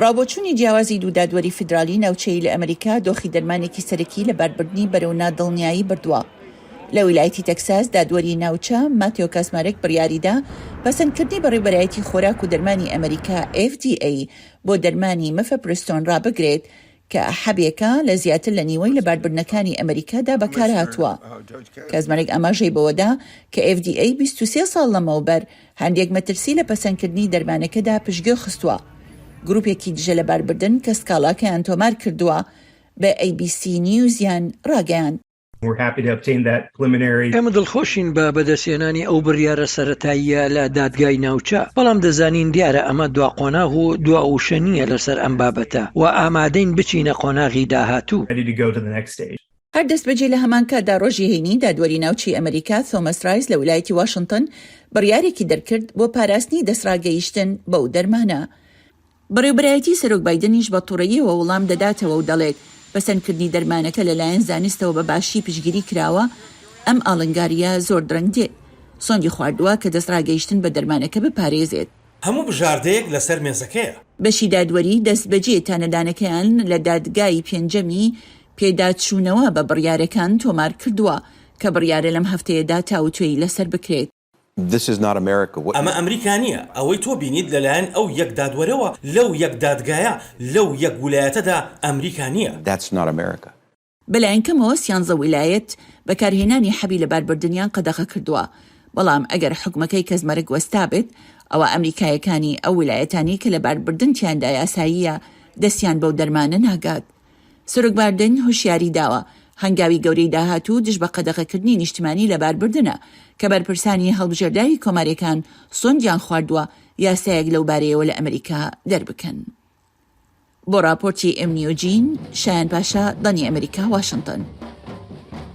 ڕابۆچوونی جیاوازی دوو دادوەری فیدرالی ناوچەی لە ئەمریکا دۆخی دەرمانێکی سەرەکی لە بەربردنی بەرەو نادڵنیایی بردووە. لە ویلایەتی تەکساس دادوەری ناوچە ماتیۆ کاسمارێک بڕیاریدا پەسەندکردنی بەڕێوەبەرایەتی خۆراک و دەرمانی ئەمریکا FDA بۆ دەرمانی مفەپرستۆن ڕابگرێت کە حەبێکە لە زیاتر لە نیوەی لە باربردنەکانی ئەمریکادا بەکارهاتووە. کاسمارێک ئاماژەی بەوەدا کە FDA 23 ساڵ لەمەوبەر هەندێک مەترسی لە پەسەندکردنی دەرمانەکەدا پشتگوێ خستووە. گروپێکی دژە لە باربردن کە سکاڵاکەیان تۆمار کردووە بە ABC نیوزیان ڕاگەیاند. ئێمە دڵخۆشین بە بەدەستێنانی ئەو بڕیارە سەرەتاییە لە دادگای ناوچە، بەڵام دەزانین دیارە ئەمە دوا قۆناغ و دواوشە نییە لەسەر ئەم بابەتە و ئامادەین بچینە قۆناغی داهاتوو. هەر دەست بەجێ لە هەمان کاتدا ڕۆژی هەینی دادوەری ناوچی ئەمریکا تۆمەس رایس لە ویلایەتی واشنگتن بڕیارێکی دەرکرد بۆ پاراستنی دەسڕاگەیشتن بەو دەرمانە. بەڕێوەبەرایەتی سەرۆک بایدنیش بە تووڕەییەوە وەڵام دەداتەوە و دەڵێت پەسەندکردنی دەرمانەکە لەلایەن زانستەوە بە باشی پشگیری کراوە. ئەم ئاڵنگاریە زۆر درەنگ دێت. سۆنگی خواردووە کە دەسڕاگەیشتن بە دەرمانەکە بپارێزێت. هەموو بژاردەیەک لەسەر مێزەکەیە. بەشی دادوەری دەست بەجێ تانەدانەکەیان لە دادگای پێنجەمی پێداچوونەوە بە بڕیارەکان تۆمار کردووە کە بڕیارە لەم هەفتەیەدا تاوتوێی لەسەر بکرێت. ئەمە ئەمریکا نییە، ئەوەی تۆ بینیت لەلایەن ئەو یەک دادوەرەوە لەو یەک دادگایە لەو یەک ویلایەتەدا ئەمریکا نییە. بەلایەن کەمەوە 13 ویلایەت بەکارهێنانی حەبی لە باربردنیان قەدەغە کردووە، بەڵام ئەگەر حکومەکەی کەسمەرگ وەستا بێت ئەوە ئەمریکایەکانی ئەو ویلایەتانی کە لە باربردن تیاندا یاساییە دەستیان بەو دەرمانە ناگات. سەرۆکباردن هوشیاری داوە هەنگاوی گەورەی داهاتوو دژ بە قەدەغەکردنی نیشتمانی لە باربردنە کە بەرپرسانی هەڵبژێرداوی کۆمارەکان سۆنجیان خواردووە یاسایەک لەو بارەیەوە لە ئەمریکا دەربکەن. بۆ راپۆرتی ئەمنیۆجین شایان پاشا، دانی ئەمریکا، واشنگتن.